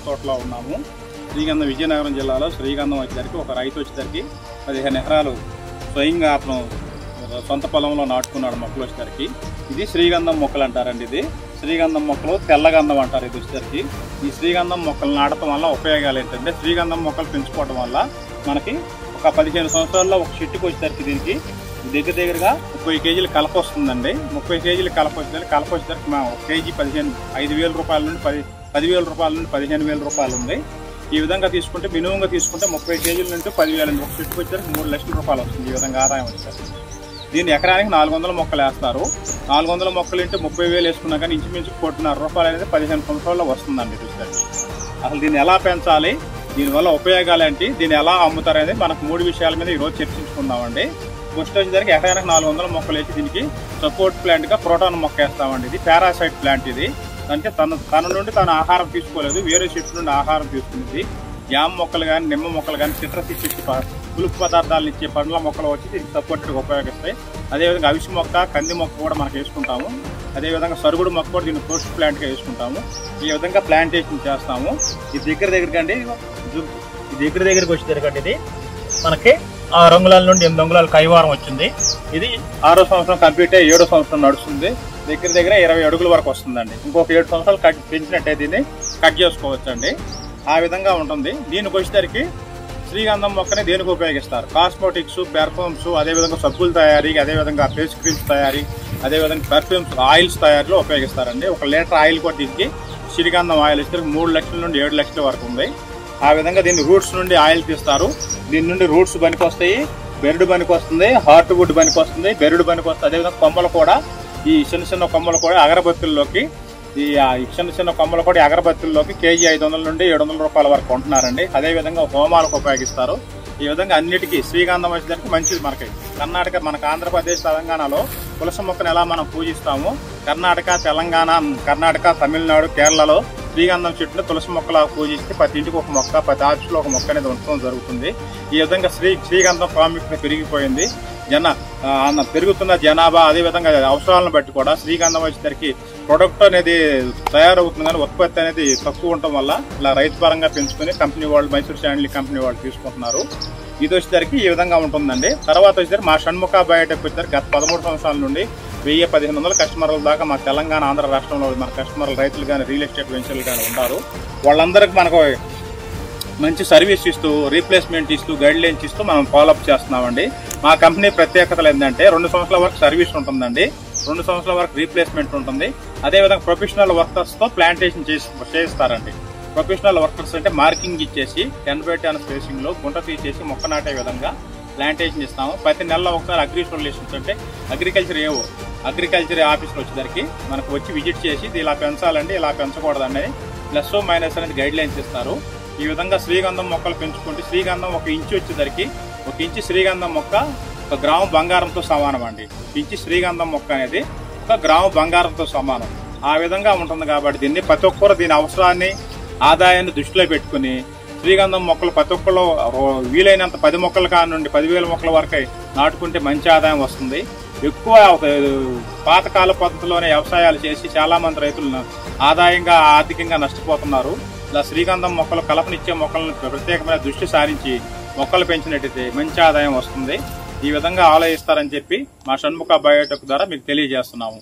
తోటలో ఉన్నాము. శ్రీగంధం విజయనగరం జిల్లాలో శ్రీగంధం వచ్చేసరికి ఒక రైతు వచ్చేసరికి 15 ఎకరాలు స్వయంగా అతను సొంత పొలంలో నాటుకున్నాడు మొక్కలు వచ్చేసరికి. ఇది శ్రీగంధం మొక్కలు అంటారండి. ఇది శ్రీగంధం మొక్కలు తెల్లగంధం అంటారు. ఇది వచ్చేసరికి ఈ శ్రీగంధం మొక్కలు నాటడం వల్ల ఉపయోగాలు ఏంటంటే, శ్రీగంధం మొక్కలు పెంచుకోవడం వల్ల మనకి ఒక 15 సంవత్సరాల్లో ఒక చెట్టుకు వచ్చేసరికి దీనికి దగ్గరగా 30 కేజీలు కలప వస్తుందండి. 30 కేజీలు కలప వచ్చేసరికి మా 1 కేజీ 5,000 రూపాయల నుండి 10,000 రూపాయల నుండి 15,000 రూపాయలు ఉంది. ఈ విధంగా తీసుకుంటే మినిమంగా తీసుకుంటే 30 కేజీల నుండి 10,000 ఒక చెట్టుకు వచ్చేసరికి 3 లక్షల రూపాయలు వస్తుంది. ఈ విధంగా ఆదాయం వచ్చేసరికి దీన్ని ఎకరానికి 400 మొక్కలు వేస్తారు. 400 మొక్కలు ఇంటే 30,000 వేసుకున్నా కానీ ఇంచుమించు 1,500 రూపాయలు అనేది 15 సంవత్సరాల్లో వస్తుందండి. చూసేసరికి అసలు దీన్ని ఎలా పెంచాలి, దీనివల్ల ఉపయోగాలు ఏంటి, దీన్ని ఎలా అమ్ముతారనేది మనకు 3 విషయాల మీద ఈరోజు చర్చించుకుందామండి. ఫస్ట్ వచ్చేసరికి ఎకరానికి 400 మొక్కలు వేసి దీనికి సపోర్ట్ ప్లాంట్ గా ప్రోటాన్ మొక్క వేస్తామండి. ఇది పారాసైట్ ప్లాంట్. ఇది అంటే తన నుండి తను ఆహారం తీసుకోలేదు, వేరే చెట్టు నుండి ఆహారం తీసుకునేది. జామ మొక్కలు కానీ, నిమ్మ మొక్కలు కానీ, సిట్రస్ ఇచ్చి పులుపు పదార్థాలను ఇచ్చే పండ్ల మొక్కలు వచ్చి దీనికి సపోర్ట్గా ఉపయోగిస్తాయి. అదేవిధంగా అవిసి మొక్క, కంది మొక్క కూడా మనకు వేసుకుంటాము. అదేవిధంగా సరుగుడు మొక్క కూడా దీన్ని పోస్ట్ ప్లాంట్గా వేసుకుంటాము. ఈ విధంగా ప్లాంటేషన్ చేస్తాము. ఈ దగ్గరికి వచ్చేసరికండి ఇది మనకి 6 అంగుళాల నుండి 8 అంగుళాల కైవారం వచ్చింది. ఇది 6వ సంవత్సరం కంప్లీట్ అయ్యి 7వ సంవత్సరం నడుస్తుంది. దగ్గర 20 అడుగుల వరకు వస్తుందండి. ఇంకొక 7 సంవత్సరాలు పెంచినట్టయితే దీన్ని కట్ చేసుకోవచ్చండి. ఆ విధంగా ఉంటుంది. దీనికి వచ్చేసరికి శ్రీగంధం మొక్కని దేనికి ఉపయోగిస్తారు? కాస్మెటిక్స్, పెర్ఫ్యూమ్స్, అదేవిధంగా సబ్బుల తయారీ, అదేవిధంగా ఫేస్ క్రీమ్స్ తయారీ, అదేవిధంగా పెర్ఫ్యూమ్స్, ఆయిల్స్ తయారీలో ఉపయోగిస్తారండి. 1 లీటర్ ఆయిల్ కూడా దీనికి శ్రీగంధం ఆయిల్ ఇస్తే 3 లక్షల నుండి 7 లక్షల వరకు ఉంది. ఆ విధంగా దీన్ని రూట్స్ నుండి ఆయిల్ తీస్తారు. దీని నుండి రూట్స్ పనికి వస్తాయి, బెరడు పనికి వస్తుంది, హార్ట్ వుడ్ పనికి వస్తుంది, బెరడు పనికి వస్తుంది. అదేవిధంగా కొమ్మలు కూడా, ఈ చిన్న కొమ్మలు కూడా అగరబత్తుల్లోకి, ఈ చిన్న కొమ్మలు కూడా అగరబత్తుల్లోకి కేజీ 500 నుండి 700 రూపాయల వరకు కొంటున్నారండి. అదేవిధంగా హోమాలకు ఉపయోగిస్తారు. ఈ విధంగా అన్నిటికీ శ్రీగంధం వచ్చేసరికి మంచిది. మనకి మనకు ఆంధ్రప్రదేశ్, తెలంగాణలో తులసి మొక్కను ఎలా మనం పూజిస్తామో, తెలంగాణ, కర్ణాటక, తమిళనాడు, కేరళలో శ్రీగంధం చెట్టును తులసి మొక్కలా పూజిస్తే ప్రతి ఇంటికి ఒక మొక్క, ప్రతి ఆఫీసులో ఒక మొక్క అనేది ఉండటం జరుగుతుంది. ఈ విధంగా శ్రీగంధం ప్రాముఖ్యత పెరిగిపోయింది. పెరుగుతున్న జనాభా, అదేవిధంగా అవసరాలను బట్టి కూడా శ్రీగంధం వచ్చేసరికి ప్రొడక్ట్ అనేది తయారవుతుంది, కానీ ఉత్పత్తి అనేది తక్కువ ఉండటం వల్ల ఇలా రైతు పరంగా పెంచుకుని కంపెనీ వాళ్ళు, మైసూర్ శాండిల్ కంపెనీ వాళ్ళు తీసుకుంటున్నారు. ఇది వచ్చేసరికి ఈ విధంగా ఉంటుందండి. తర్వాత వచ్చేసరికి మా షణ్ముఖ బయోటెక్ వచ్చేసరికి గత 13 సంవత్సరాల నుండి 1000-1500 కస్టమర్ల దాకా మా తెలంగాణ, ఆంధ్ర రాష్ట్రంలో మన కస్టమర్లు, రైతులు కానీ, రియల్ ఎస్టేట్ వెంచర్లు కానీ ఉన్నారు. వాళ్ళందరికీ మనకు మంచి సర్వీస్ ఇస్తూ, రీప్లేస్మెంట్ ఇస్తూ, గైడ్ లైన్స్ ఇస్తూ మనం ఫాలోఅప్ చేస్తున్నామండి. మా కంపెనీ ప్రత్యేకతలు ఏంటంటే 2 సంవత్సరాల వరకు సర్వీస్ ఉంటుందండి, 2 సంవత్సరాల వరకు రీప్లేస్మెంట్ ఉంటుంది. అదేవిధంగా ప్రొఫెషనల్ వర్కర్స్తో ప్లాంటేషన్ చేయిస్తారండి. ప్రొఫెషనల్ వర్కర్స్ అంటే మార్కింగ్ ఇచ్చేసి 10 by 10 స్పేసింగ్లో గుంట తీసేసి మొక్క నాటే విధంగా ప్లాంటేషన్ ఇస్తాము. ప్రతి నెలలో ఒకసారి అగ్రి సొల్యూషన్స్ అంటే అగ్రికల్చర్ ఆఫీస్లో వచ్చేసరికి మనకు వచ్చి విజిట్ చేసి ఇది ఇలా పెంచాలండి, ఇలా పెంచకూడదండి, ప్లస్ మైనస్ అనేది గైడ్ లైన్స్ ఇస్తారు. ఈ విధంగా శ్రీగంధం మొక్కలు పెంచుకుంటే శ్రీగంధం 1 ఇంచు వచ్చేసరికి 1 ఇంచు శ్రీగంధం మొక్క 1 గ్రాము బంగారంతో సమానం అండి. 1 ఇంచు శ్రీగంధం మొక్క అనేది 1 గ్రాము బంగారంతో సమానం. ఆ విధంగా ఉంటుంది కాబట్టి దీన్ని ప్రతి ఒక్కరు దీని అవసరాన్ని, ఆదాయాన్ని దృష్టిలో పెట్టుకుని శ్రీగంధం మొక్కలు ప్రతి ఒక్కరు వీలైనంత 10 మొక్కల కాడ నుండి 10,000 మొక్కల వరకు నాటుకుంటే మంచి ఆదాయం వస్తుంది. ఎక్కువ పాతకాల పద్ధతిలోనే వ్యవసాయాలు చేసి చాలా మంది రైతులు ఆదాయంగా, ఆర్థికంగా నష్టపోతున్నారు. ఇలా శ్రీగంధం మొక్కలు, కలపనిచ్చే మొక్కలను ప్రత్యేకమైన దృష్టి సారించి మొక్కలు పెంచినట్టయితే మంచి ఆదాయం వస్తుంది. ఈ విధంగా ఆలోచిస్తారని చెప్పి మా షణ్ముఖ బయోటెక్ ద్వారా మీకు తెలియజేస్తున్నాము.